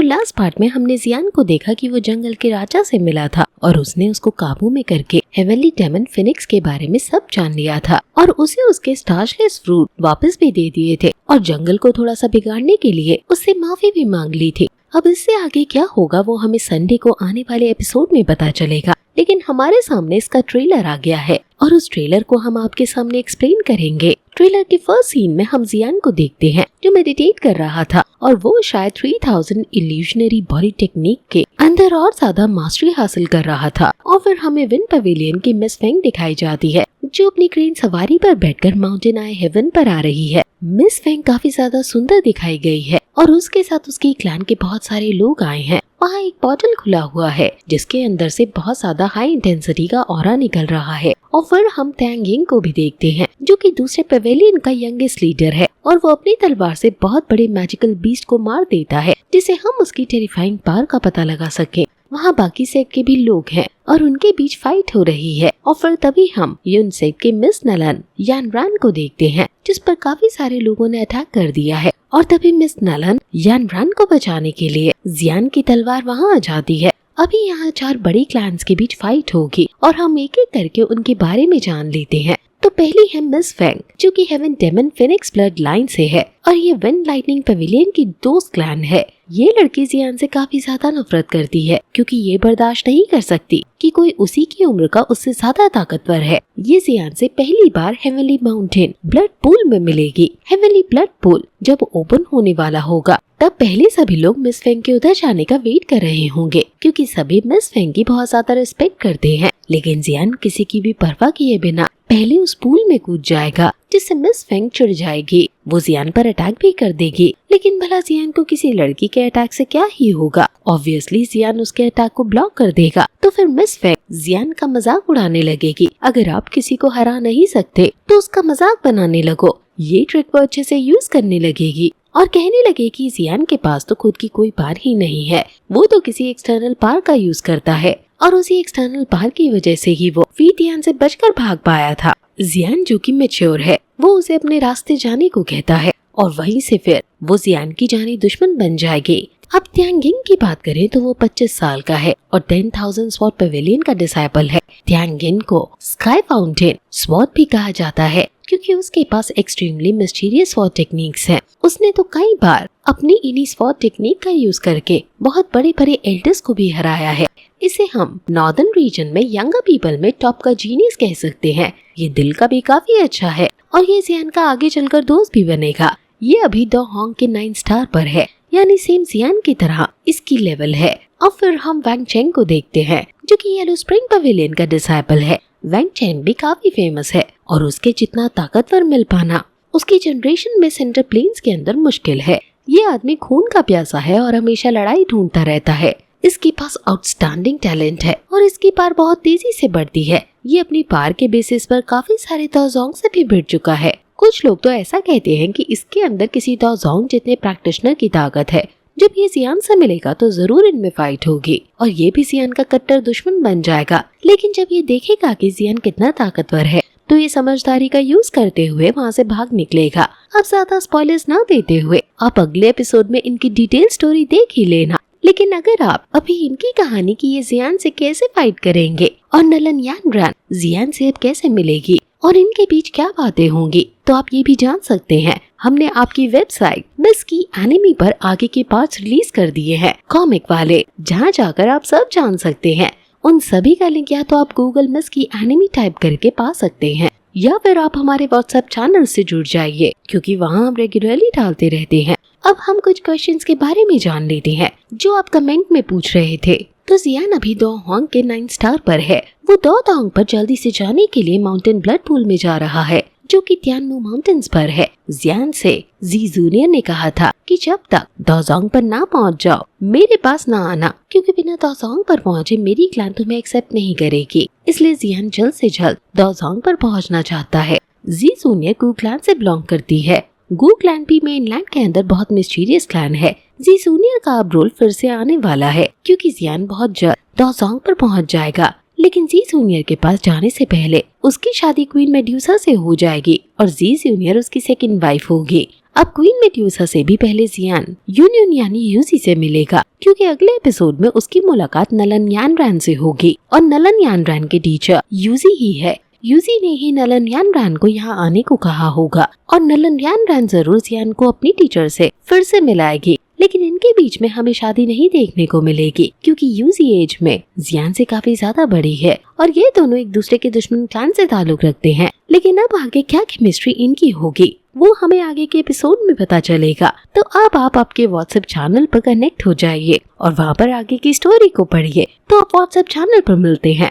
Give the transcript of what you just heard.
Last part में हमने जियान को देखा कि वो जंगल के राजा से मिला था और उसने उसको काबू में करके हेवनली डेमन फिनिक्स के बारे में सब जान लिया था और उसे उसके स्टार्चलेस फ्रूट वापस भी दे दिए थे और जंगल को थोड़ा सा बिगाड़ने के लिए उससे माफी भी मांग ली थी। अब इससे आगे क्या होगा वो हमें संडे को आने वाले एपिसोड में पता चलेगा, लेकिन हमारे सामने इसका ट्रेलर आ गया है और उस ट्रेलर को हम आपके सामने एक्सप्लेन करेंगे। ट्रेलर के फर्स्ट सीन में हम जियान को देखते हैं जो मेडिटेट कर रहा था और वो शायद 3000 इल्यूशनरी बॉडी टेक्निक के अंदर और ज्यादा मास्टरी हासिल कर रहा था। और फिर हमें विंड पवेलियन की मिस फेंग दिखाई जाती है जो अपनी क्रेन सवारी पर बैठकर माउंटेन आए हेवन पर आ रही है। मिस फेंग काफी ज्यादा सुंदर दिखाई गई है और उसके साथ उसके क्लैन के बहुत सारे लोग आए हैं। वहाँ एक पोर्टल खुला हुआ है जिसके अंदर से बहुत ज्यादा हाई इंटेंसिटी का ऑरा निकल रहा है। और फिर हम त्यांग यिंग को भी देखते हैं जो कि दूसरे पवेलियन का यंगेस्ट लीडर है और वो अपनी तलवार से बहुत बड़े मैजिकल बीस्ट को मार देता है जिसे हम उसकी टेरिफाइंग पावर का पता लगा सके। वहाँ बाकी सेट के भी लोग हैं और उनके बीच फाइट हो रही है। और फिर तभी हम यून सेट के मिस नलन यान रैन को देखते हैं जिस पर काफी सारे लोगों ने अटैक कर दिया है। और तभी मिस नलन यान रैन को बचाने के लिए जियान की तलवार वहाँ आ जाती है। अभी यहाँ 4 बड़ी क्लैंस के बीच फाइट होगी और हम एक एक करके उनके बारे में जान लेते हैं। तो पहली है मिस फेंग जो कि heaven demon phoenix bloodline से है और ये विंड लाइटनिंग पवेलियन की दोस्त क्लैन है। ये लड़की जियान से काफी ज्यादा नफरत करती है क्योंकि ये बर्दाश्त नहीं कर सकती कि कोई उसी की उम्र का उससे ज्यादा ताकतवर है। ये जियान से पहली बार हेवनली माउंटेन ब्लड पूल में मिलेगी। हेवनली ब्लड पूल जब ओपन होने वाला होगा तब पहले सभी लोग मिस फेंग के उधर जाने का वेट कर रहे होंगे क्योंकि सभी मिस फेंग की बहुत ज्यादा रिस्पेक्ट करते हैं। लेकिन जियान किसी की भी परवाह किए बिना पहले उस पूल में कूद जाएगा जिससे मिस फेंग चिढ़ जाएगी। वो जियान पर अटैक भी कर देगी, लेकिन भला जियान को किसी लड़की के अटैक से क्या ही होगा। ऑब्वियसली जियान उसके अटैक को ब्लॉक कर देगा। तो फिर मिस फेंग जियान का मजाक उड़ाने लगेगी। अगर आप किसी को हरा नहीं सकते तो उसका मजाक बनाने लगो। ये ट्रिक वो अच्छे से यूज करने लगेगी और कहने लगे कि जियान के पास तो खुद की कोई पार ही नहीं है, वो तो किसी एक्सटर्नल पार का यूज करता है और उसी एक्सटर्नल पार की वजह से ही वो वीटियान से बचकर भाग पाया था। जियान जो कि मैच्योर है वो उसे अपने रास्ते जाने को कहता है और वहीं से फिर वो जियान की जानी दुश्मन बन जाएगी। अब त्यांग यिंग की बात करें तो वो 25 साल का है और 10,000 स्वॉर्ड पवेलियन का डिसाइपल है। त्यांग यिंग को स्काई फाउंटेन स्वॉर्ड भी कहा जाता है क्योंकि उसके पास एक्सट्रीमली मिस्टीरियस स्वॉर्ड टेक्निक्स हैं। उसने तो कई बार अपनी इन्हीं स्वॉर्ड टेक्निक का यूज करके बहुत बड़े बड़े एल्डर्स को भी हराया है। इसे हम नॉर्दर्न रीजन में यंगर पीपल में टॉप का जीनियस कह सकते हैं। ये दिल का भी काफी अच्छा है और ये जियान का आगे चलकर दोस्त भी बनेगा। ये अभी द होंग के 9 स्टार पर है, यानी सेम जियान की तरह इसकी लेवल है। और फिर हम वैंग चेंग को देखते हैं जो कि येलो स्प्रिंग पवेलियन का डिसाइपल है। वैंग चेंग भी काफी फेमस है और उसके जितना ताकतवर मिल पाना उसकी जनरेशन में सेंट्रल प्लेन्स के अंदर मुश्किल है। ये आदमी खून का प्यासा है और हमेशा लड़ाई ढूंढता रहता है। इसके पास आउटस्टैंडिंग टैलेंट है और इसकी पार बहुत तेजी से बढ़ती है। ये अपनी पार के बेसिस पर काफी सारे दाओजोंग से भी भिड़ चुका है। कुछ लोग तो ऐसा कहते हैं कि इसके अंदर किसी दाओजोंग जितने प्रैक्टिशनर की ताकत है। जब ये जियान से मिलेगा तो जरूर इनमें फाइट होगी और ये भी जियान का कट्टर दुश्मन बन जाएगा। लेकिन जब ये देखेगा कि जियान कितना ताकतवर है तो ये समझदारी का यूज करते हुए वहाँ से भाग निकलेगा। अब ज्यादा स्पॉयलर्स ना देते हुए आप अगले एपिसोड में इनकी डिटेल स्टोरी देख ही लेना। लेकिन अगर आप अभी इनकी कहानी की ये जियान से कैसे फाइट करेंगे और नलन यान रैन जियान से अब कैसे मिलेगी और इनके बीच क्या बातें होंगी तो आप ये भी जान सकते हैं। हमने आपकी वेबसाइट मिस की एनिमी पर आगे के पार्ट्स रिलीज कर दिए हैं कॉमिक वाले, जहाँ जाकर आप सब जान सकते हैं। उन सभी का लिंक या तो आप गूगल मिस की एनिमी टाइप करके पा सकते हैं या फिर आप हमारे व्हाट्सएप चैनल से जुड़ जाइए क्योंकि वहाँ हम रेगुलरली डालते रहते हैं। अब हम कुछ क्वेश्चंस के बारे में जान लेते हैं जो आप कमेंट में पूछ रहे थे। तो जियान अभी दो होंग के 9 स्टार पर है। वो दो होंग पर जल्दी से जाने के लिए माउंटेन ब्लड पूल में जा रहा है जो कि तियानमू माउंटेन्स पर है। जियान से जी जूनियर ने कहा था कि जब तक दाओजोंग पर ना पहुंच जाओ मेरे पास ना आना क्योंकि बिना दाओजोंग पर पहुंचे मेरी क्लैन तुम्हें एक्सेप्ट नहीं करेगी। इसलिए जियान जल्द से जल्द दाओजोंग पर पहुंचना चाहता है। जी जूनियर गू क्लैन से बिलोंग करती है। गू क्लैन भी मेनलैंड के अंदर बहुत मिस्टीरियस क्लैन है। जी जूनियर का अब रोल फिर से आने वाला है क्योंकि जियान बहुत जल्द दाओजोंग पर पहुंच जाएगा। लेकिन जी जूनियर के पास जाने से पहले उसकी शादी क्वीन मेड्यूसा से हो जाएगी और जी जूनियर उसकी सेकंड वाइफ होगी। अब क्वीन मेड्यूसा से भी पहले जियान यूनियन यानी यूजी से मिलेगा, क्योंकि अगले एपिसोड में उसकी मुलाकात नलन यानरैन से होगी और नलन यानरैन के टीचर यूजी ही है। यूजी ने ही नलन यानरैन को यहाँ आने को कहा होगा और नलन यानरैन जरूर जियान को अपनी टीचर से फिर से मिलाएगी, लेकिन इनके बीच में हमें शादी नहीं देखने को मिलेगी, क्योंकि यूजी एज में जियान से काफी ज्यादा बड़ी है और ये दोनों एक दूसरे के दुश्मन क्लैन से ताल्लुक रखते हैं। लेकिन अब आगे क्या केमिस्ट्री इनकी होगी वो हमें आगे के एपिसोड में पता चलेगा। तो अब आप आपके व्हाट्सएप चैनल पर कनेक्ट हो जाइए और वहाँ पर आगे की स्टोरी को पढ़िए। तो आप व्हाट्सएप चैनल पर मिलते हैं।